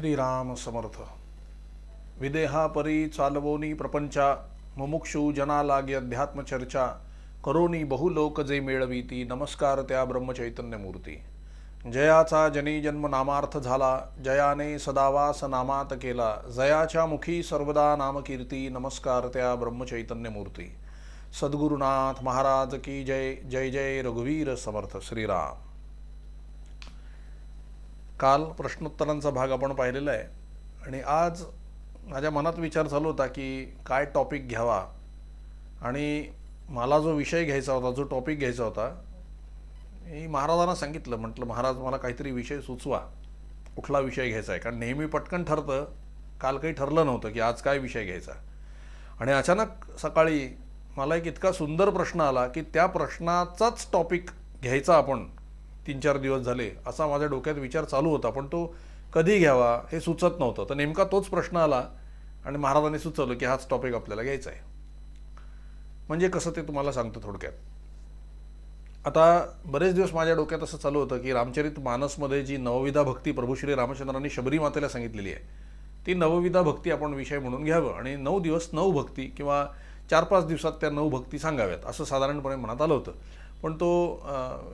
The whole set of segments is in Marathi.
श्रीराम समर्थ. विदेहा परी चालवोनी प्रपंचा, मुमुक्षु जना लागे अध्यात्म चर्चा, करोनी बहुलोक जे मेळवीती, नमस्कार त्या ब्रह्मचैतन्य मूर्ती. जयाचा जनी जन्म नामार्थ झाला, जयाने सदावास नामात केला, जयाच्या मुखी सर्वदा नामकीर्ती, नमस्कार त्या ब्रह्मचैतन्य मूर्ती. सद्गुरुनाथ महाराज की जय. जय जय रघुवीर समर्थ श्रीराम. काल प्रश्नोत्तरांचा भाग आपण पाहिलेला आहे आणि आज माझ्या मनात विचार चालू होता की काय टॉपिक घ्यावा, आणि मला जो विषय घ्यायचा होता, जो टॉपिक घ्यायचा होता, मी महाराजांना सांगितलं. म्हटलं महाराज मला काहीतरी विषय सुचवा, कुठला विषय घ्यायचा आहे. कारण नेहमी पटकन ठरतं, काल काही ठरलं नव्हतं की आज काय विषय घ्यायचा. आणि अचानक सकाळी मला एक इतका सुंदर प्रश्न आला की त्या प्रश्नाचाच टॉपिक घ्यायचा आपण. 3-4 दिवस झाले असा माझ्या डोक्यात विचार चालू होता, पण तो कधी घ्यावा हे सुचत नव्हतं. तर नेमका तोच प्रश्न आला आणि महाराजांनी सुचवलं की हाच टॉपिक आपल्याला घ्यायचा आहे. म्हणजे कसं ते तुम्हाला सांगतो थोडक्यात. आता बरेच दिवस माझ्या डोक्यात असं चालू होतं की रामचरित मानसमध्ये जी नवविधा भक्ती प्रभू श्री रामचंद्रांनी शबरी मातेला सांगितलेली आहे, ती नवविधा भक्ती आपण विषय म्हणून घ्यावं आणि 9 दिवस 9 भक्ती किंवा 4-5 दिवसात त्या 9 भक्ती सांगाव्यात असं साधारणपणे मनात आलं होतं. पण तो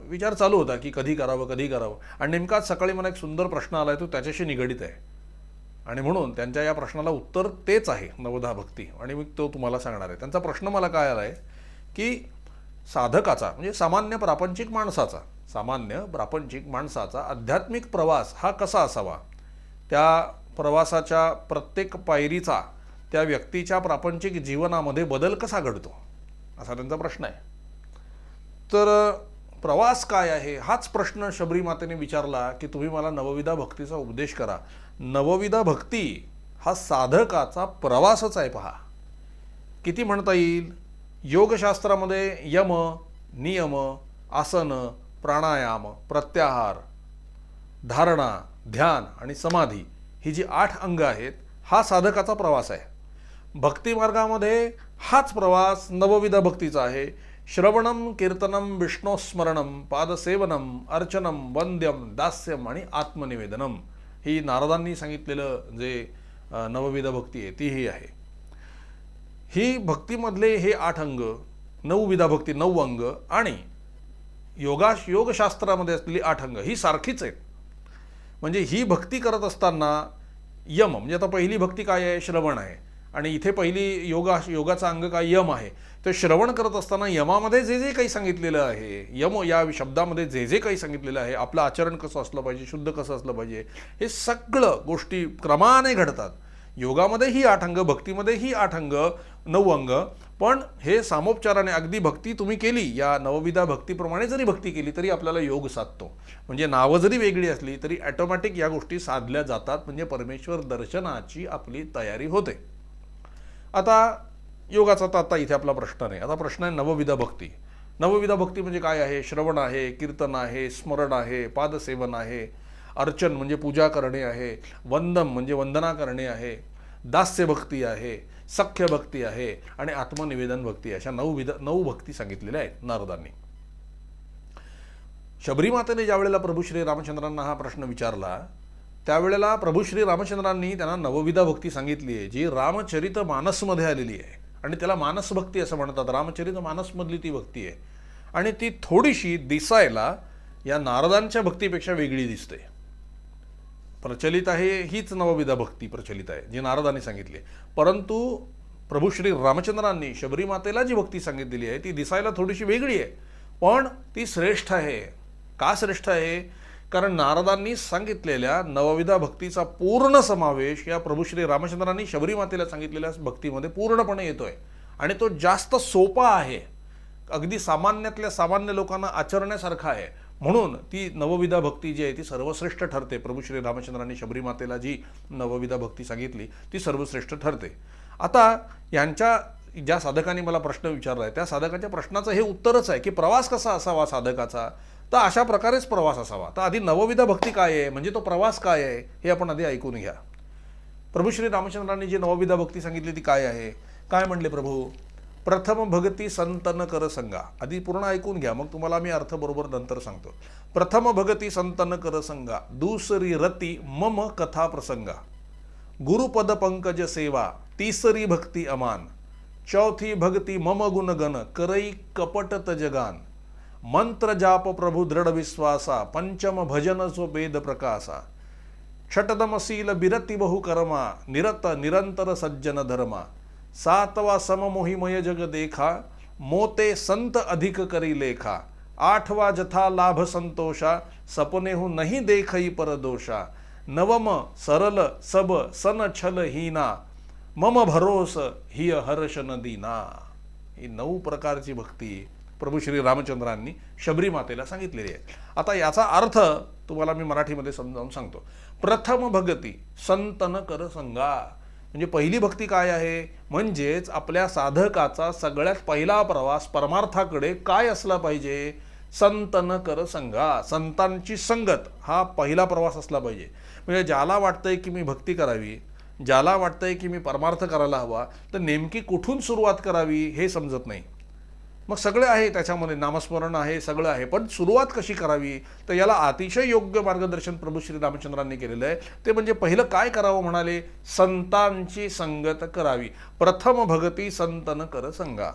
विचार चालू होता की कधी करावं. आणि नेमका सकाळी मला एक सुंदर प्रश्न आला आहे, तो त्याच्याशी निगडित आहे आणि म्हणून त्यांच्या या प्रश्नाला उत्तर तेच आहे, नवधा भक्ती. आणि मी तो तुम्हाला सांगणार आहे. त्यांचा प्रश्न मला काय आला आहे की साधकाचा म्हणजे सामान्य प्रापंचिक माणसाचा आध्यात्मिक प्रवास हा कसा असावा, त्या प्रवासाच्या प्रत्येक पायरीचा त्या व्यक्तीच्या प्रापंचिक जीवनामध्ये बदल कसा घडतो, असा त्यांचा प्रश्न आहे. तर प्रवास काय आहे हाच प्रश्न शबरी मातेने विचारला की तुम्ही मला नवविधा भक्तीचा उपदेश करा. नवविधा भक्ती हा साधकाचा प्रवासच आहे. पहा किती म्हणता येईल. योगशास्त्रामध्ये यम, नियम, आसन, प्राणायाम, प्रत्याहार, धारणा, ध्यान आणि समाधी ही जी 8 अंग आहेत, हा साधकाचा प्रवास आहे. भक्ती मार्गामध्ये हाच प्रवास नवविधा भक्तीचा आहे. श्रवणम, कीर्तनम, विष्णोस्मरणम, पादसेवनम, अर्चनम, वंद्यम, दास्यम आणि आत्मनिवेदनम ही नारदांनी सांगितलेलं जे नवविधा भक्ती आहे तीही आहे. ही भक्तीमधले हे 8 अंग, 9 विधा भक्ती 9 अंग आणि योगशास्त्रामध्ये असलेली 8 अंग ही सारखीच आहेत. म्हणजे ही भक्ती करत असताना यम म्हणजे आता पहिली भक्ती काय आहे, श्रवण आहे. आणि इथे पहिली योगाचा अंग काय, यम आहे. तर श्रवण करत असताना यमामध्ये जे जे काही सांगितलेलं आहे, यम या शब्दामध्ये जे जे काही सांगितलेलं आहे, आपलं आचरण कसं असलं पाहिजे, शुद्ध कसं असलं पाहिजे, हे सगळं गोष्टी क्रमाने घडतात. योगामध्ये ही 8 अंग, भक्तीमध्ये ही 8 अंग, 9 अंग. पण हे सामोपचाराने अगदी भक्ती तुम्ही केली, या नवविधा भक्तीप्रमाणे जरी भक्ती केली तरी आपल्याला योग साधतो. म्हणजे नावं जरी वेगळी असली तरी ॲटोमॅटिक या गोष्टी साधल्या जातात. म्हणजे परमेश्वर दर्शनाची आपली तयारी होते. आता योगाचा तर आता इथे आपला प्रश्न नाही. आता प्रश्न आहे नवविधा भक्ती. नवविधा भक्ती म्हणजे काय आहे. श्रवण आहे, कीर्तन आहे, स्मरण आहे, पादसेवन आहे, अर्चन म्हणजे पूजा करणे आहे, वंदम म्हणजे वंदना करणे आहे, दास्य भक्ती आहे, सख्य भक्ती आहे आणि आत्मनिवेदन भक्ती आहे. अशा 9 भक्ती सांगितलेल्या आहेत नारदांनी. शबरी मातेने ज्या वेळेला प्रभू श्री रामचंद्रांना हा प्रश्न विचारला, त्यावेळेला प्रभू श्री रामचंद्रांनी त्यांना नवविधा भक्ती सांगितली आहे, जी रामचरित मानसमध्ये आलेली आहे. आणि त्याला मानस भक्ती असं म्हणतात. रामचरित मानसमधली ती भक्ती आहे आणि ती थोडीशी दिसायला या नारदांच्या भक्तीपेक्षा वेगळी दिसते. प्रचलित आहे हीच नवविधा भक्ती प्रचलित आहे जी नारदांनी सांगितली. परंतु प्रभू श्री रामचंद्रांनी शबरी मातेला जी भक्ती सांगितलेली आहे ती दिसायला थोडीशी वेगळी आहे, पण ती श्रेष्ठ आहे. का श्रेष्ठ आहे? कारण नारदांनी सांगितलेल्या नवविधा भक्तीचा पूर्ण समावेश या प्रभू श्री रामचंद्रांनी शबरी मातेला सांगितलेल्या भक्तीमध्ये पूर्णपणे येतोय आणि तो जास्त सोपा आहे. अगदी सामान्यातल्या सामान्य लोकांना आचरण्यासारखा आहे. म्हणून ती नवविधा भक्ती जी आहे ती सर्वश्रेष्ठ ठरते. प्रभू श्री रामचंद्रांनी शबरी मातेला जी नवविधा भक्ती सांगितली ती सर्वश्रेष्ठ ठरते. आता यांच्या ज्या साधकांनी मला प्रश्न विचारला आहे त्या साधकाच्या प्रश्नाचं हे उत्तरच आहे की प्रवास कसा असावा साधकाचा. तर अशा प्रकारेच प्रवास असावा. तर आधी नवविधा भक्ती काय आहे, म्हणजे तो प्रवास काय आहे हे आपण आधी ऐकून घ्या. प्रभू श्री रामचंद्रांनी जी नवविधा भक्ती सांगितली ती काय आहे. काय म्हणले प्रभू. प्रथम भगती संतन कर संगा. आधी पूर्ण ऐकून घ्या, मग तुम्हाला मी अर्थ बरोबर नंतर सांगतो. प्रथम भगती संतन कर संगा, दुसरी रती मम कथा प्रसंगा, गुरुपद पंकज सेवा, तीसरी भक्ती अमान, चौथी भक्ती मम गुणगण, करई कपटत जगान, मंत्र जाप प्रभु दृढ विश्वासा, पंचम भजन जो वेद प्रकाशा, छटदमशील बिरती बहुकर्मा, निरत निरंतर सज्जन धर्मा, सातवा सममोहिमय जग देखा, मोते संत अधिक करी लेखा, आठवा जथा लाभ संतोषा, सपनेहु नहीं देखई परदोषा, नवम सरल सब सन छल हीना, मम भरोस हिय हर्ष न दीना. ही 9 प्रकारची भक्ती प्रभू श्री रामचंद्रांनी शबरी मातेला सांगितलेली आहे. आता याचा अर्थ तुम्हाला मी मराठीमध्ये समजावून सांगतो. प्रथम भगती संतन कर संगा, म्हणजे पहिली भक्ती काय आहे, म्हणजेच आपल्या साधकाचा सगळ्यात पहिला प्रवास परमार्थाकडे काय असला पाहिजे, संतन कर संगा, संतांची संगत हा पहिला प्रवास असला पाहिजे. म्हणजे ज्याला वाटतंय की मी भक्ती करावी, ज्याला वाटतंय की मी परमार्थ करायला हवा, तर नेमकी कुठून सुरुवात करावी हे समजत नाही. मग सगळे आहे त्याच्यामध्ये, नामस्मरण आहे, सगळं आहे, पण सुरुवात कशी करावी, तर याला अतिशय योग्य मार्गदर्शन प्रभू श्री रामचंद्रांनी केलेलं आहे. ते म्हणजे पहिलं काय करावं म्हणाले, संतांची संगत करावी. प्रथम भगती संतन कर संगा,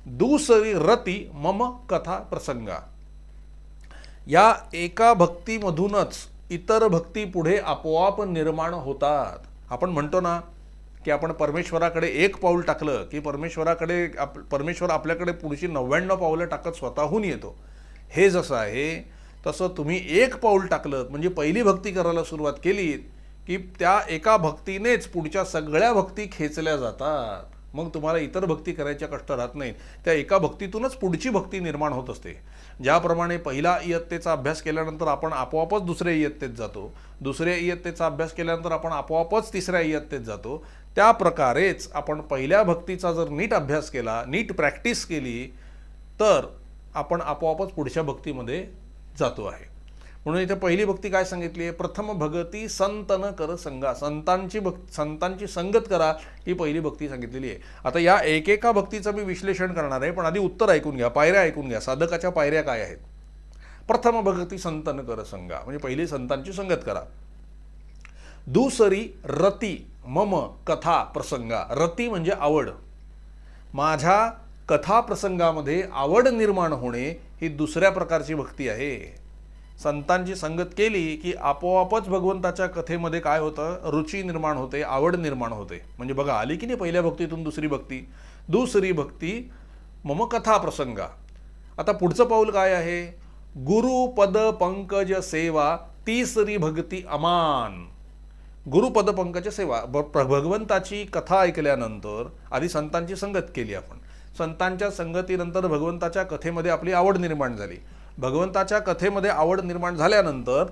दुसरी रती मम कथा प्रसंगा. या एका भक्तीमधूनच इतर भक्ती पुढे आपोआप निर्माण होतात. आपण म्हणतो ना की आपण परमेश्वराकडे एक पाऊल टाकलं की परमेश्वर आपल्याकडे पुढची 99 पावलं टाकत स्वतःहून येतो. हे जसं आहे तसं तुम्ही एक पाऊल टाकलं म्हणजे पहिली भक्ती करायला सुरुवात केली की त्या एका भक्तीनेच पुढच्या सगळ्या भक्ती खेचल्या जातात. मग तुम्हाला इतर भक्ती करायच्या कष्ट राहत नाहीत. त्या एका भक्तीतूनच पुढची भक्ती निर्माण होत असते. ज्याप्रमाणे पहिला इयत्तेचा अभ्यास केल्यानंतर आपण आपोआपच दुसऱ्या इयत्तेत जातो, दुसऱ्या इयत्तेचा अभ्यास केल्यानंतर आपण आपोआपच तिसऱ्या इयत्तेत जातो, त्या प्रकारेच आपण पहिल्या भक्तीचा जर नीट अभ्यास केला, नीट प्रॅक्टिस केली, तर आपण आपोआपच पुढच्या भक्तीमध्ये जातो आहे. म्हणून इथे पहिली भक्ती काय सांगितली आहे, प्रथम भगती संतन कर संगा, संतांची संगत करा, ही पहिली भक्ती सांगितलेली आहे. आता या एकेका भक्तीचं मी विश्लेषण करणार आहे, पण आधी उत्तर ऐकून घ्या, पायऱ्या ऐकून घ्या, साधकाच्या पायऱ्या काय आहेत. प्रथम भगती संतन कर संगा म्हणजे पहिली संतांची संगत करा. दुसरी रती मम कथा प्रसंगा, रती म्हणजे आवड, माझ्या कथा प्रसंगामध्ये आवड निर्माण होणे ही दुसऱ्या प्रकारची भक्ती आहे. संतांची संगत केली की आपोआपच भगवंताच्या कथेमध्ये काय होतं, रुची निर्माण होते, आवड निर्माण होते. म्हणजे बघा आली की नाही पहिल्या भक्तीतून दुसरी भक्ती. दुसरी भक्ती मम कथा प्रसंगा. आता पुढचं पाऊल काय आहे, गुरुपद पंकज सेवा, तिसरी भक्ती अमान. गुरुपद पंकज सेवा, भगवंताची कथा ऐकल्यानंतर आधी संतांची संगत केली आपण, संतांच्या संगतीनंतर भगवंताच्या कथेमध्ये आपली आवड निर्माण झाली. भगवंताच्या कथेमध्ये आवड निर्माण झाल्यानंतर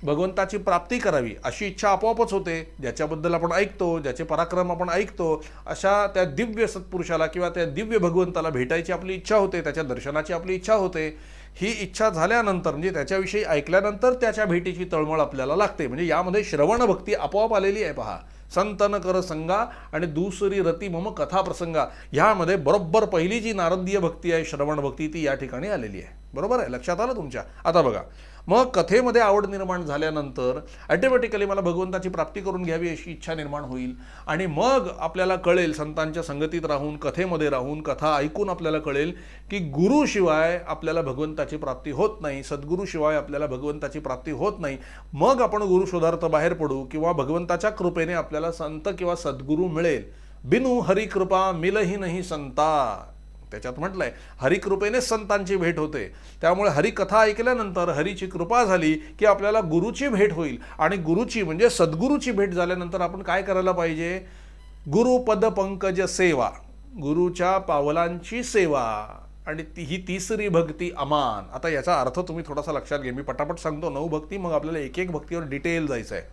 भगवंताची प्राप्ती करावी अशी इच्छा आपोआपच होते. ज्याच्याबद्दल आपण ऐकतो, ज्याचे पराक्रम आपण ऐकतो, अशा त्या दिव्य सत्पुरुषाला किंवा त्या दिव्य भगवंताला भेटायची आपली इच्छा होते, त्याच्या दर्शनाची आपली इच्छा होते. ही इच्छा झाल्यानंतर म्हणजे त्याच्याविषयी ऐकल्यानंतर त्याच्या भेटीची तळमळ आपल्याला लागते. म्हणजे यामध्ये श्रवण भक्ती आपोआप आलेली आहे. पहा, संतन कर संगा आणि दुसरी रती मम कथा प्रसंगा, ह्यामध्ये बरोबर पहिली जी नारदीय भक्ती आहे, श्रवण भक्ती, ती या ठिकाणी आलेली आहे. बरोबर आहे, लक्षात आलं तुमच्या. आता बघा, मग कथेमध्ये आवड निर्माण झाल्यानंतर ऑटोमॅटिकली मला भगवंताची प्राप्ती करून घ्यावी अशी इच्छा निर्माण होईल. आणि मग आपल्याला कळेल, संतांच्या संगतीत राहून, कथेमध्ये राहून, कथा ऐकून आपल्याला कळेल की गुरुशिवाय आपल्याला भगवंताची प्राप्ती होत नाही, सद्गुरूशिवाय आपल्याला भगवंताची प्राप्ती होत नाही. मग आपण गुरु शोधार्थ बाहेर पडू किंवा भगवंताच्या कृपेने आपल्याला संत किंवा सद्गुरू मिळेल. बिनु हरिकृपा मिलही नाही संता, त्याच्यात म्हटलंय हरिकृपेने संतांची भेट होते. त्यामुळे हरिकथा ऐकल्यानंतर, हरीची कृपा झाली की आपल्याला गुरुची भेट होईल. आणि गुरुची म्हणजे सद्गुरूची भेट झाल्यानंतर आपण काय करायला पाहिजे, गुरुपद पंकज सेवा, गुरुच्या पावलांची सेवा, आणि ही तिसरी भक्ती अमान. आता याचा अर्थ तुम्ही थोडासा लक्षात घ्या, मी पटापट सांगतो 9 भक्ती, मग आपल्याला एक एक भक्तीवर डिटेल जायचं आहे.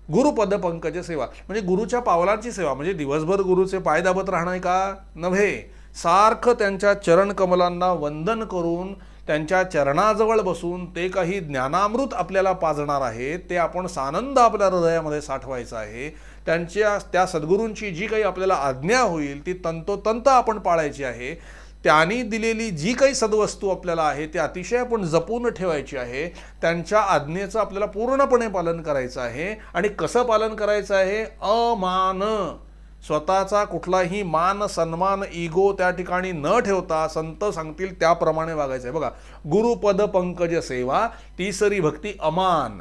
गुरुपद पंकज सेवा म्हणजे गुरुच्या पावलांची सेवा, म्हणजे दिवसभर गुरुचे पाय दाबत राहणं का नव्हे, सारखं त्यांच्या चरण कमलांना वंदन करून त्यांच्या चरणाजवळ बसून ते काही ज्ञानामृत आपल्याला पाजणार आहेत, ते आपण सानंद आपल्या हृदयामध्ये साठवायचा आहे. त्या सद्गुरूंची जी काही आपल्याला आज्ञा होईल ती तंतोतंत आपण पाळायची आहे. त्यांनी दिलेली जी काही सद्वस्तू आपल्याला आहे ते अतिशय आपण जपून ठेवायची आहे. त्यांच्या आज्ञेचं आपल्याला पूर्णपणे पालन करायचं आहे. आणि कसं पालन करायचं आहे? अमान, स्वतःचा कुठलाही मान सन्मान इगो त्या ठिकाणी न ठेवता संत सांगतील त्याप्रमाणे वागायचं आहे. बघा, गुरुपद पंकज सेवा तिसरी भक्ती अमान.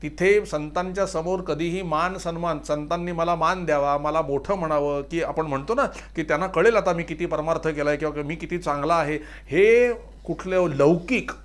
तिथे संतांच्या समोर कधीही मान सन्मान, संतांनी मला मान द्यावा, मला मोठं म्हणावं, की आपण म्हणतो ना की त्यांना कळेल आता मी किती परमार्थ केलाय किंवा मी किती चांगला आहे, हे कुठले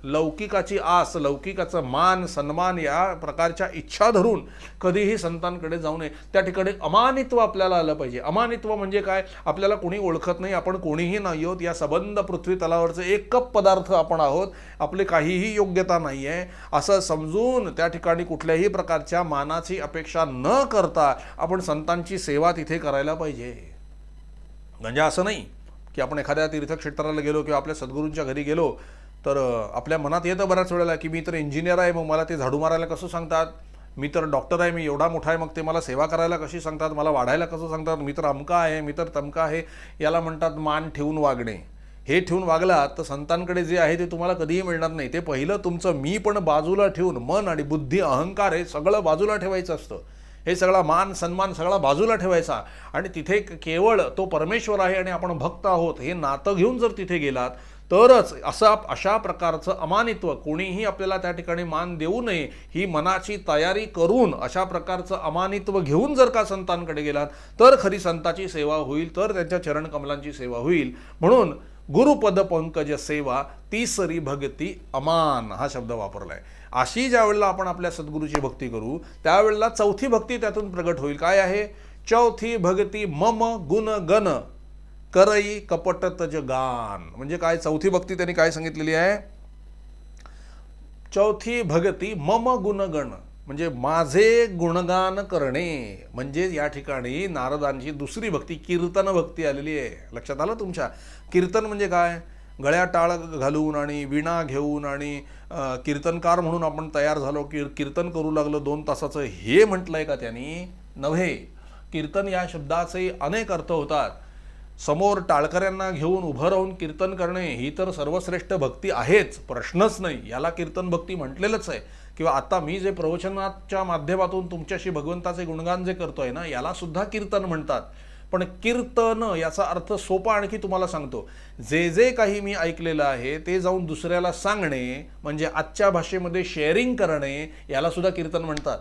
लौकिकाची आस, लौकिकाचं मान सन्मान या प्रकारच्या इच्छा धरून कधीही संतांकडे जाऊ नये. त्या ठिकाणी अमानित्व आपल्याला आलं पाहिजे. अमानित्व म्हणजे काय? आपल्याला कोणी ओळखत नाही, आपण कोणीही नाही आहोत, या सबंध पृथ्वी तलावरचं एक कप पदार्थ आपण आहोत, आपले काहीही योग्यता नाही आहे असं समजून त्या ठिकाणी कुठल्याही प्रकारच्या मानाची अपेक्षा न करता आपण संतांची सेवा तिथे करायला पाहिजे. म्हणजे असं नाही की आपण एखाद्या तीर्थक्षेत्राला गेलो किंवा आपल्या सद्गुरूंच्या घरी गेलो तर आपल्या मनात येतं बऱ्याच वेळेला की मी तर इंजिनियर आहे, मग मला ते झाडू मारायला कसं सांगतात, मी तर डॉक्टर आहे, मी एवढा मोठा आहे, मग ते मला सेवा करायला कशी सांगतात, मला वाढायला कसं सांगतात, मी तर अमका आहे, मी तर तमका आहे. याला म्हणतात मान ठेवून वागणे. हे ठेवून वागलात तर संतांकडे जे आहे ते तुम्हाला कधीही मिळणार नाही. ते पहिलं तुमचं मी पण बाजूला ठेवून मन आणि बुद्धी अहंकार हे सगळं बाजूला ठेवायचं असतं. हे सगळा मान सन्मान सगळा बाजूला ठेवायचा आणि तिथे केवळ तो परमेश्वर आहे आणि आपण भक्त आहोत हे नातं घेऊन जर तिथे गेलात तरच अशा प्रकारचं अमानित्व, कोणीही आपल्याला त्या ठिकाणी मान देऊ नये ही मनाची तयारी करून अशा प्रकारचं अमानित्व घेऊन जर का संतांकडे गेलात तर खरी संताची सेवा होईल, तर त्यांच्या चरण कमलांची सेवा होईल. म्हणून गुरुपद पंकज सेवा तिसरी भक्ती अमान हा शब्द वापरलाय. अशी ज्या वेळेला आपण आपल्या सद्गुरूची भक्ती करू त्यावेळेला चौथी भक्ती त्यातून प्रगट होईल. काय आहे? चौथी भक्ती मम गुण गण करई कपट तज गान. म्हणजे काय? चौथी भक्ती त्यांनी काय सांगितलेली आहे? चौथी भक्ती मम गुणगण म्हणजे माझे गुणगान करणे. म्हणजे या ठिकाणी नारदांची दुसरी भक्ती कीर्तन भक्ती आलेली आहे. लक्षात आलं तुमच्या? कीर्तन म्हणजे काय? गळ्यात टाळ घालून आणि विणा घेऊन आणि कीर्तनकार म्हणून आपण तयार झालो, कीर्तन करू लागलो 2 तासाचं, हे म्हटलंय का त्यांनी? नव्हे. कीर्तन या शब्दाचे अनेक अर्थ होतात. समोर टाळकऱ्यांना घेऊन उभं राहून कीर्तन करणे ही तर सर्वश्रेष्ठ भक्ती आहेच, प्रश्नच नाही. याला कीर्तन भक्ती म्हटलेलंच आहे. किंवा आता मी जे प्रवचनाच्या माध्यमातून तुमच्याशी भगवंताचे गुणगान जे करतोय ना, याला सुद्धा कीर्तन म्हणतात. पण कीर्तन याचा अर्थ सोपा आणखी तुम्हाला सांगतो. जे जे काही मी ऐकलेलं आहे ते जाऊन दुसऱ्याला सांगणे म्हणजे आजच्या भाषेमध्ये शेअरिंग करणे, याला सुद्धा कीर्तन म्हणतात.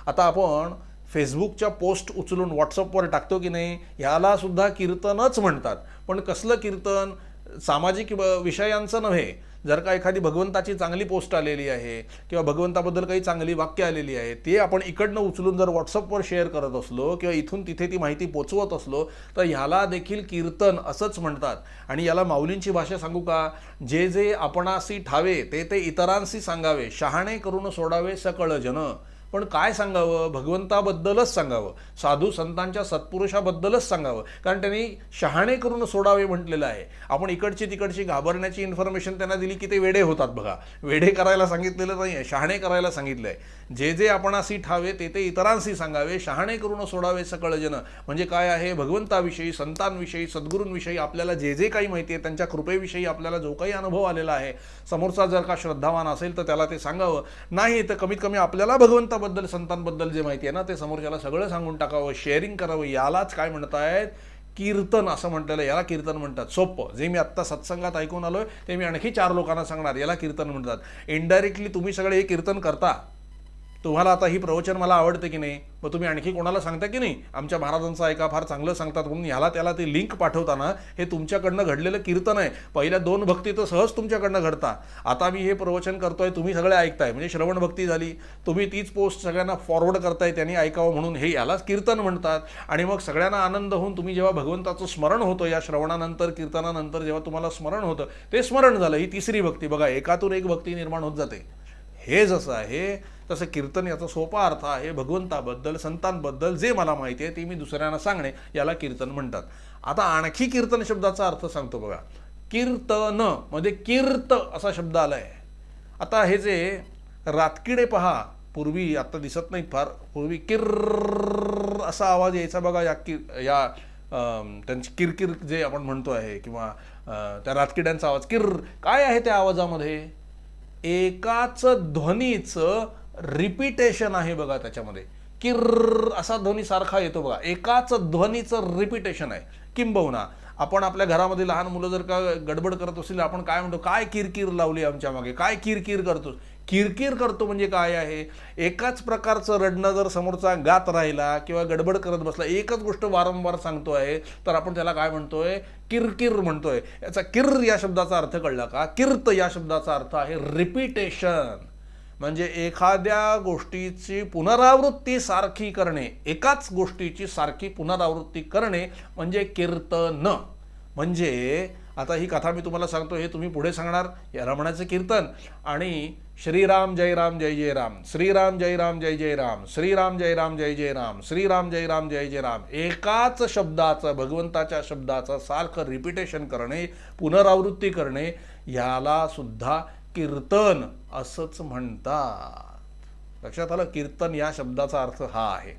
आता आपण फेसबुकच्या पोस्ट उचलून व्हॉट्सअपवर टाकतो की नाही, याला सुद्धा कीर्तनच म्हणतात. पण कसलं कीर्तन? सामाजिक विषयांचं नव्हे. जर का एखादी भगवंताची चांगली पोस्ट आलेली आहे किंवा भगवंताबद्दल काही चांगली वाक्य आलेली आहे ते आपण इकडनं उचलून जर व्हॉट्सअपवर शेअर करत असलो किंवा इथून तिथे ती माहिती पोचवत असलो तर ह्याला देखील कीर्तन असंच म्हणतात. आणि याला माऊलींची भाषा सांगू का? जे जे आपणासी ठावे ते ते इतरांशी सांगावे, शहाणे करून सोडावे सकळ जन. पण काय सांगावं? भगवंताबद्दलच सांगावं, साधू संतांच्या सत्पुरुषाबद्दलच सांगावं, कारण त्यांनी शहाणे करून सोडावे म्हटलेलं आहे. आपण इकडची तिकडची घाबरण्याची इन्फॉर्मेशन त्यांना दिली की ते वेडे होतात. बघा, वेडे करायला सांगितलेलं नाही आहे, शहाणे करायला सांगितलं आहे. जे जे आपणासी ठावे ते ते इतरांशी सांगावे, शहाणे करून सोडावे सकळ जन. म्हणजे काय आहे? भगवंताविषयी, संतांविषयी, सद्गुरूंविषयी आपल्याला जे जे काही माहिती आहे, त्यांच्या कृपेविषयी आपल्याला जो काही अनुभव आलेला आहे, समोरचा जर का श्रद्धावान असेल तर त्याला ते सांगावं. नाही तर कमीत कमी आपल्याला भगवंताबद्दल, संतांबद्दल जे माहिती आहे ना ते समोरच्याला सगळं सांगून टाकावं, शेअरिंग करावं. यालाच काय म्हणतायत? कीर्तन असं म्हटलेलं. याला कीर्तन म्हणतात. सोपं. जे मी आत्ता सत्संगात ऐकून आलोय ते मी आणखी 4 लोकांना सांगणार, याला कीर्तन म्हणतात. इनडायरेक्टली तुम्ही सगळे हे कीर्तन करता. तुम्हाला आता ही प्रवचन मला आवडते की नाही, मग तुम्ही आणखी कोणाला सांगता की नाही आमच्या महाराजांचं ऐका, फार चांगलं सांगतात म्हणून, ह्याला त्याला ते लिंक पाठवताना हे तुमच्याकडनं घडलेलं कीर्तन आहे. पहिल्या 2 भक्ती तर सहज तुमच्याकडनं घडता. आता मी हे प्रवचन करतोय, तुम्ही सगळे ऐकताय, म्हणजे श्रवण भक्ती झाली. तुम्ही तीच पोस्ट सगळ्यांना फॉरवर्ड करताय त्यांनी ऐकावं म्हणून, हे यालाच कीर्तन म्हणतात. आणि मग सगळ्यांना आनंद होऊन तुम्ही जेव्हा भगवंताचं स्मरण होतं या श्रवणानंतर, कीर्तनानंतर जेव्हा तुम्हाला स्मरण होतं ते स्मरण झालं. ही तिसरी भक्ती. बघा, एकातून एक भक्ती निर्माण होत जाते. हे जसं आहे तसं कीर्तन याचा सोपा अर्थ आहे भगवंताबद्दल, संतांबद्दल जे मला माहिती आहे ते मी दुसऱ्यांना सांगणे, याला कीर्तन म्हणतात. आता आणखी कीर्तन शब्दाचा अर्थ सांगतो बघा. कीर्तन मध्ये कीर्त असा शब्द आलाय. आता हे जे रातकिडे पहा, पूर्वी आता दिसत नाहीत फार, पूर्वी किर असा आवाज यायचा बघा, या त्यांची किरकिर जे आपण म्हणतो आहे, किंवा त्या रातकिड्यांचा आवाज किर. काय आहे त्या आवाजामध्ये? एकाच ध्वनीचं रिपिटेशन आहे बघा त्याच्यामध्ये. किर असा ध्वनी सारखा येतो बघा, एकाच ध्वनीचं रिपिटेशन आहे. किंबहुना आपण आपल्या घरामध्ये लहान मुलं जर का गडबड करत असतील, आपण काय म्हणतो, काय किरकिर लावली आमच्या मागे, काय किरकिर करतो. किरकिर करतो म्हणजे काय आहे? एकाच प्रकारचं रडणं जर समोरचा गात राहिला किंवा गडबड करत बसला, एकच गोष्ट वारंवार सांगतो आहे, तर आपण त्याला काय म्हणतोय? किरकिर म्हणतोय. याचा किर या शब्दाचा अर्थ कळला का? कीर्त या शब्दाचा अर्थ आहे रिपिटेशन, म्हणजे एखाद्या गोष्टीची पुनरावृत्ती सारखी करणे, एकाच गोष्टीची सारखी पुनरावृत्ती करणे म्हणजे कीर्तन. म्हणजे आता ही कथा मी तुम्हाला सांगतो, हे तुम्ही पुढे सांगणार, याला म्हणायचं कीर्तन. आणि श्रीराम जय राम जय जय राम, श्रीराम जय राम जय जय राम, श्रीराम जय राम जय जय राम, श्रीराम जय राम जय जय राम, एकाच शब्दाचं, भगवंताच्या शब्दाचं सारखं रिपिटेशन करणे, पुनरावृत्ती करणे, याला सुद्धा कीर्तन असंच म्हणतात. लक्षात आलं? कीर्तन या शब्दाचा अर्थ हा आहे.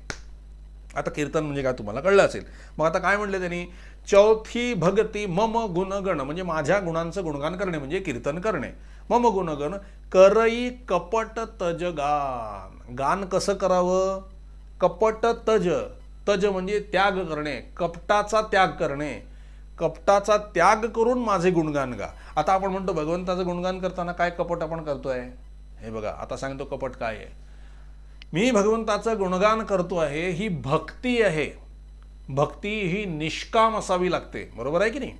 आता कीर्तन म्हणजे काय तुम्हाला कळलं असेल. मग आता काय म्हणले त्यांनी? चौथी भगती मम गुणगण, म्हणजे माझ्या गुणांचं गुणगान करणे म्हणजे कीर्तन करणे. मम गुणगण करई कपट तज गान. गान कसं करावं? कपट तज, तज म्हणजे त्याग करणे, कपटाचा त्याग करणे, कपटाचा त्याग करून माझे गुणगान गा. आता आपण म्हणतो भगवंताचं गुणगान करताना काय कपट आपण करतोय? हे बघा, आता सांगतो कपट काय आहे. मी भगवंताचं गुणगान करतो आहे, ही भक्ती आहे. भक्ती ही निष्काम असावी लागते, बरोबर आहे की नाही?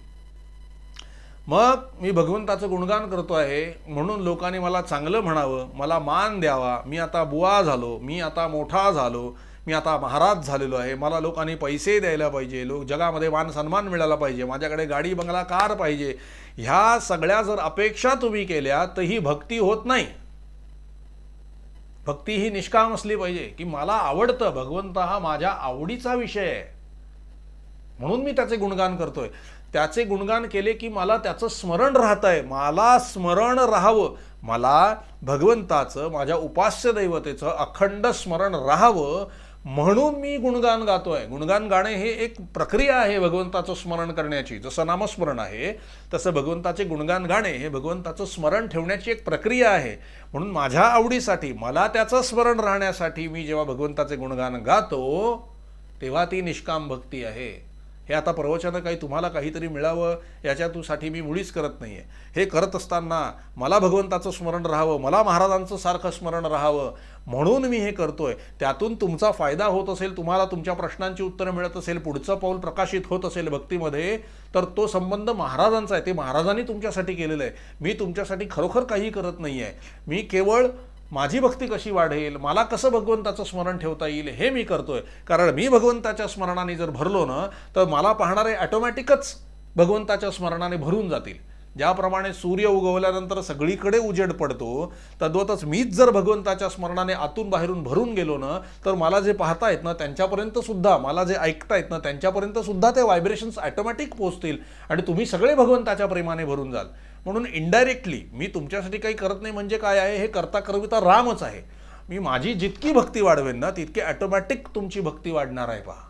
मग मी भगवंताचं गुणगान करतो आहे म्हणून लोकांनी मला चांगलं म्हणावं, मला मान द्यावा, मी आता बुवा झालो, मी आता मोठा झालो, मी आता महाराज झालेलो आहे, मला लोकांनी पैसे द्यायला पाहिजे, लोक जगामध्ये मान सन्मान मिळाला पाहिजे, माझ्याकडे गाडी बंगला कार पाहिजे, ह्या सगळ्या जर अपेक्षा तुम्ही केल्या तर ही भक्ती होत नाही. भक्ती ही निष्काम असली पाहिजे, की मला आवडतं, भगवंत हा माझ्या आवडीचा विषय आहे म्हणून मी त्याचे गुणगान करतोय. त्याचे गुणगान केले की मला त्याचं स्मरण राहतंय, मला स्मरण राहावं, मला भगवंताचं, माझ्या उपास्य दैवतेचं अखंड स्मरण राहावं म्हणून मी गुणगान गातोय. गुणगान गाणे हे एक प्रक्रिया आहे भगवंताचं स्मरण करण्याची. जसं नामस्मरण आहे तसं भगवंताचे गुणगान गाणे हे भगवंताचं स्मरण ठेवण्याची एक प्रक्रिया आहे. म्हणून माझ्या आवडीसाठी, मला त्याचं स्मरण राहण्यासाठी मी जेव्हा भगवंताचे गुणगान गातो तेव्हा ती निष्काम भक्ती आहे. हे आता प्रवचनं काही तुम्हाला काहीतरी मिळावं याच्यासाठी मी मुळीच करत नाही आहे. हे करत असताना मला भगवंताचं स्मरण राहावं, मला महाराजांचं सारखं स्मरण राहावं म्हणून मी हे करतोय. त्यातून तुमचा फायदा होत असेल, तुम्हाला तुमच्या प्रश्नांची उत्तरं मिळत असेल, पुढचं पाऊल प्रकाशित होत असेल भक्तीमध्ये, तर तो संबंध महाराजांचा आहे, ते महाराजांनी तुमच्यासाठी केलेलं आहे. मी तुमच्यासाठी खरोखर काही करत नाही आहे. मी केवळ माझी भक्ती कशी वाढेल, मला कसं भगवंताचं स्मरण ठेवता येईल हे मी करतोय. कारण मी भगवंताच्या स्मरणाने जर भरलो ना तर मला पाहणारे ऑटोमॅटिकच भगवंताच्या स्मरणाने भरून जातील. ज्याप्रमाणे सूर्य उगवल्यानंतर सगळीकडे उजेड पडतो, तद्वतच मीच जर भगवंताच्या स्मरणाने आतून बाहेरून भरून गेलो ना तर मला जे पाहतायत ना त्यांच्यापर्यंत सुद्धा, मला जे ऐकतायत ना त्यांच्यापर्यंत सुद्धा ते व्हायब्रेशन्स ऑटोमॅटिक पोहोचतील आणि तुम्ही सगळे भगवंताच्या प्रेमाने भरून जाल. म्हणून इनडायरेक्टली मी तुमच्यासाठी काही करत नाही म्हणजे काय आहे, हे करता करविता रामच आहे. मी माझी जितकी भक्ती वाढवेन ना तितकी ऑटोमॅटिक तुमची भक्ती वाढणार आहे. पहा,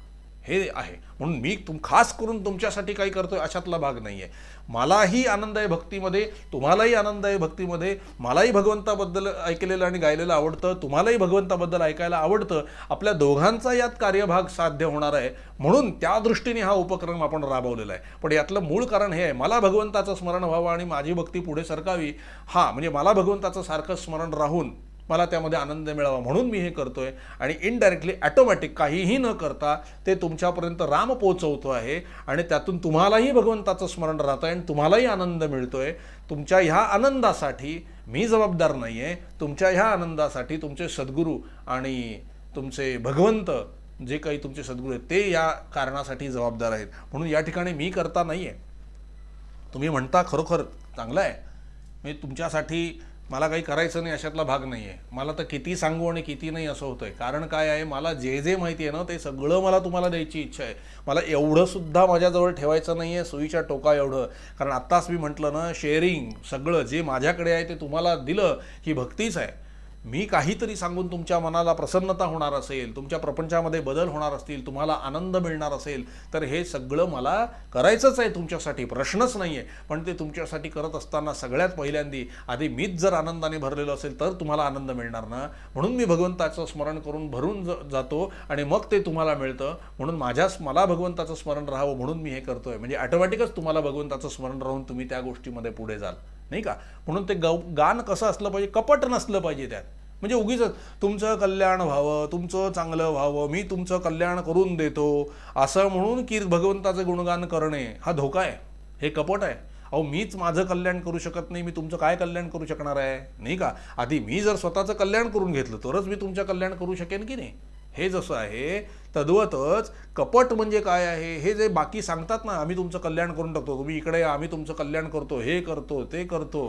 हे आहे. म्हणून मी खास करून तुमच्यासाठी काही करतोय अशातला भाग नाही आहे. मलाही आनंद आहे भक्तीमध्ये, तुम्हालाही आनंद आहे भक्तीमध्ये. मलाही भगवंताबद्दल ऐकलेलं आणि गायलेलं आवडतं, तुम्हालाही भगवंताबद्दल ऐकायला आवडतं. आपल्या दोघांचा यात कार्यभाग साध्य होणार आहे म्हणून त्या दृष्टीने हा उपक्रम आपण राबवलेला आहे. पण यातलं मूळ कारण हे आहे, मला भगवंताचं स्मरण व्हावं आणि माझी भक्ती पुढे सरकावी. हा म्हणजे मला भगवंताचं सारखं स्मरण राहून मला त्यामध्ये आनंद मिळावा म्हणून मी हे करतोय. आणि इनडायरेक्टली ऑटोमॅटिक काहीही न करता ते तुमच्यापर्यंत राम पोचवतो आहे आणि त्यातून तुम्हालाही भगवंताचं स्मरण राहतं आणि तुम्हालाही आनंद मिळतोय. तुमच्या ह्या आनंदासाठी मी जबाबदार नाही आहे. तुमच्या ह्या आनंदासाठी तुमचे सद्गुरू आणि तुमचे भगवंत, जे काही तुमचे सद्गुरू आहेत ते या कारणासाठी जबाबदार आहेत. म्हणून या ठिकाणी मी करता नाही आहे. तुम्ही म्हणता खरोखर चांगलं आहे, मी तुमच्यासाठी मला काही करायचं नाही अशातला भाग नाही आहे. मला तर किती सांगू आणि किती नाही असं होतंय. कारण काय आहे, मला जे जे माहिती आहे ना ते सगळं मला तुम्हाला द्यायची इच्छा आहे. मला एवढंसुद्धा माझ्याजवळ ठेवायचं नाही आहे सुईच्या टोका एवढं. कारण आत्ताच मी म्हटलं ना, शेअरिंग सगळं जे माझ्याकडे आहे ते तुम्हाला दिलं ही भक्तीच आहे. मी काहीतरी सांगून तुमच्या मनाला प्रसन्नता होणार असेल, तुमच्या प्रपंचामध्ये बदल होणार असतील, तुम्हाला आनंद मिळणार असेल, तर हे सगळं मला करायचंच आहे तुमच्यासाठी, प्रश्नच नाही आहे. पण ते तुमच्यासाठी करत असताना सगळ्यात पहिल्यांदी आधी मीच जर आनंदाने भरलेलो असेल तर तुम्हाला आनंद मिळणार ना. म्हणून मी भगवंताचं स्मरण करून भरून जातो आणि मग ते तुम्हाला मिळतं. म्हणून मला भगवंताचं स्मरण राहावं म्हणून मी हे करतोय. म्हणजे ऑटोमॅटिकच तुम्हाला भगवंताचं स्मरण राहून तुम्ही त्या गोष्टीमध्ये पुढे जाल, नाही का. म्हणून ते गान कसं असलं पाहिजे, कपट नसलं पाहिजे त्यात. म्हणजे उगीच तुमचं कल्याण व्हावं, तुमचं चांगलं व्हावं, मी तुमचं कल्याण करून देतो असं म्हणून की भगवंताचं गुणगान करणे हा धोका आहे, हे कपट आहे. अहो, मीच माझं कल्याण करू शकत नाही, मी तुमचं काय कल्याण करू शकणार आहे, नाही का. आधी मी जर स्वतःचं कल्याण करून घेतलं तरच मी तुमचं कल्याण करू शकेन की नाही. हे जसं आहे तद्वतच कपट म्हणजे काय आहे, हे जे बाकी सांगतात ना, आम्ही तुमचं कल्याण करून टाकतो, तुम्ही इकडे या, आम्ही तुमचं कल्याण करतो, हे करतो ते करतो,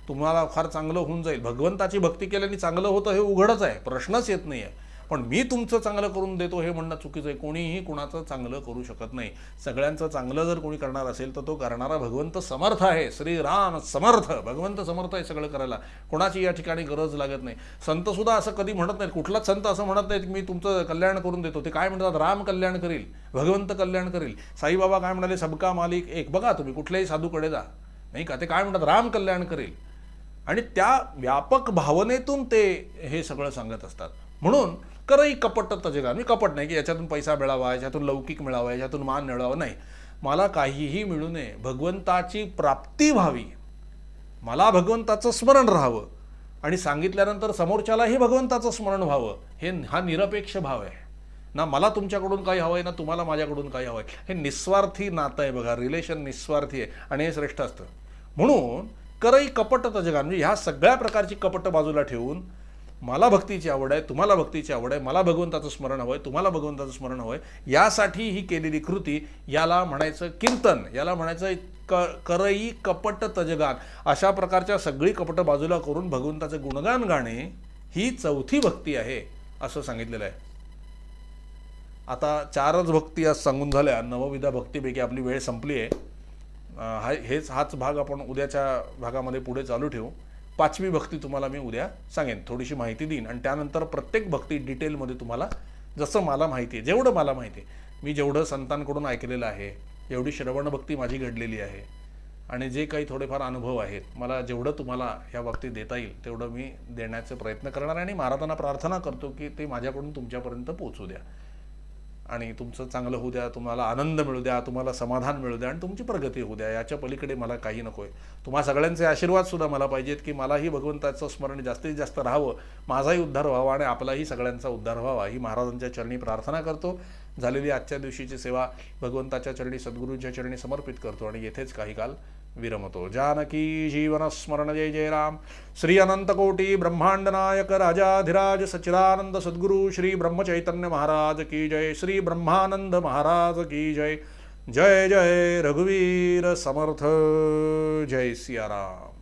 तुम्हाला फार चांगलं होऊन जाईल. भगवंताची भक्ती केल्याने चांगलं होतं हे उघडच आहे, प्रश्नच येत नाही आहे. पण मी तुमचं चांगलं करून देतो हे म्हणणं चुकीचं आहे. कोणीही कुणाचं चांगलं करू शकत नाही. सगळ्यांचं चांगलं जर कोणी करणार असेल तर तो करणारा भगवंत समर्थ आहे. श्रीराम समर्थ, भगवंत समर्थ आहे सगळं करायला. कोणाची या ठिकाणी गरज लागत नाही. संतसुद्धा असं कधी म्हणत नाहीत, कुठलाच संत असं म्हणत नाहीत की मी तुमचं कल्याण करून देतो. ते काय म्हणतात, राम कल्याण करील, भगवंत कल्याण करील. साईबाबा काय म्हणाले, सबका मालिक एक. बघा तुम्ही कुठल्याही साधूकडे जा, नाही का, ते काय म्हणतात, राम कल्याण करील. आणि त्या व्यापक भावनेतून ते हे सगळं सांगत असतात. म्हणून करई कपट तजेगान. मी कपट नाही की याच्यातून पैसा मिळावा, याच्यातून लौकिक मिळावा, याच्यातून मान मिळावा, नाही. मला काहीही मिळू नये, भगवंताची प्राप्ती व्हावी, मला भगवंताचं स्मरण राहावं आणि सांगितल्यानंतर समोरच्यालाही भगवंताचं स्मरण व्हावं. हा निरपेक्ष भाव आहे ना. मला तुमच्याकडून काही हवं आहे ना तुम्हाला माझ्याकडून काही हवं आहे. हे निस्वार्थी नातं आहे बघा, रिलेशन निस्वार्थी आहे आणि हे श्रेष्ठ असतं. म्हणून करई कपट तजगान, म्हणजे ह्या सगळ्या प्रकारची कपट बाजूला ठेवून मला भक्तीची आवड आहे, तुम्हाला भक्तीची आवड आहे, मला भगवंताचं स्मरण हवं आहे, तुम्हाला भगवंताचं स्मरण हवं आहे, यासाठी ही केलेली कृती, याला म्हणायचं कीर्तन, याला म्हणायचं करई कपट तजगान. अशा प्रकारच्या सगळी कपट बाजूला करून भगवंताचं गुणगान गाणे ही चौथी भक्ती आहे असं सांगितलेलं आहे. आता 4च भक्ती आज सांगून झाल्या. नवविधा भक्तीपैकी आपली वेळ संपली आहे. हाच भाग आपण उद्याच्या भागामध्ये पुढे चालू ठेवू. 5वी भक्ती तुम्हाला मी उद्या सांगेन, थोडीशी माहिती देईन आणि त्यानंतर प्रत्येक भक्ती डिटेलमध्ये तुम्हाला जसं मला माहिती आहे, जेवढं मला माहिती आहे, मी जेवढं संतांकडून ऐकलेलं आहे, एवढी श्रवण भक्ती माझी घडलेली आहे आणि जे काही थोडेफार अनुभव आहेत, मला जेवढं तुम्हाला ह्या बाबतीत देता येईल तेवढं मी देण्याचे प्रयत्न करणार आहे. आणि महाराजांना प्रार्थना करतो की ते माझ्याकडून तुमच्यापर्यंत पोहोचू द्या आणि तुमचं चांगलं होऊ द्या, तुम्हाला आनंद मिळू द्या, तुम्हाला समाधान मिळू द्या आणि तुमची प्रगती होऊ द्या. याच्या पलीकडे मला काही नको आहे. तुम्हा सगळ्यांचे आशीर्वादसुद्धा मला पाहिजेत की मलाही भगवंताचं स्मरण जास्तीत जास्त राहावं, माझाही उद्धार व्हावा आणि आपलाही सगळ्यांचा उद्धार व्हावा, ही महाराजांच्या चरणी प्रार्थना करतो. झालेली आजच्या दिवशीची सेवा भगवंताच्या चरणी, सद्गुरूंच्या चरणी समर्पित करतो आणि येथेच काही काल विरमतो. जानकी जीवन स्मरण जय जय राम. श्री अनंत कोटी ब्रह्मांड नायक राजाधिराज सच्चिदानंद सद्गुरु श्री ब्रह्मचैतन्य महाराज की जय. श्री ब्रह्मानंद महाराज की जय. जय जय रघुवीर समर्थ. जय सिया राम.